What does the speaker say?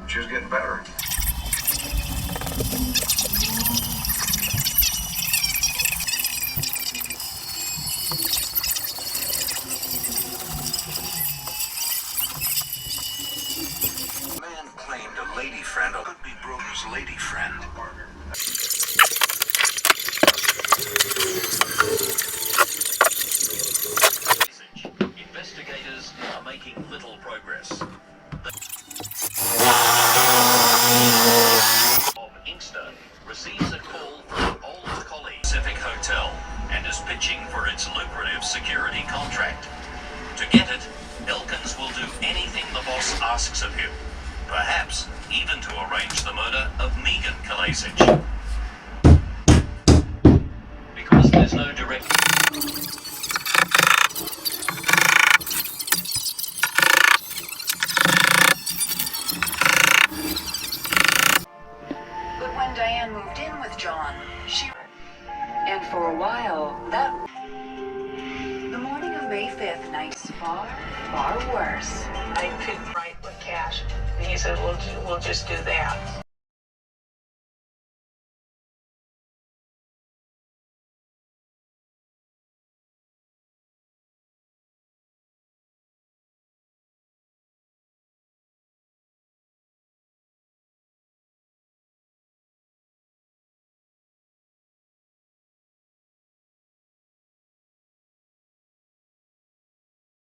She was getting better. Man claimed a lady friend could be Broder's lady friend. Investigators are making little progress. Of Inkster receives a call from an old colleague, Pacific Hotel, and is pitching for its lucrative security contract. To get it, Elkins will do anything the boss asks of him, perhaps even to arrange the murder of Megan Kalasic. Because there's no direct... But when Diane moved in with John, and for a while, the morning of May 5th, night's far, far worse. I couldn't write with cash. And he said, we'll just do that.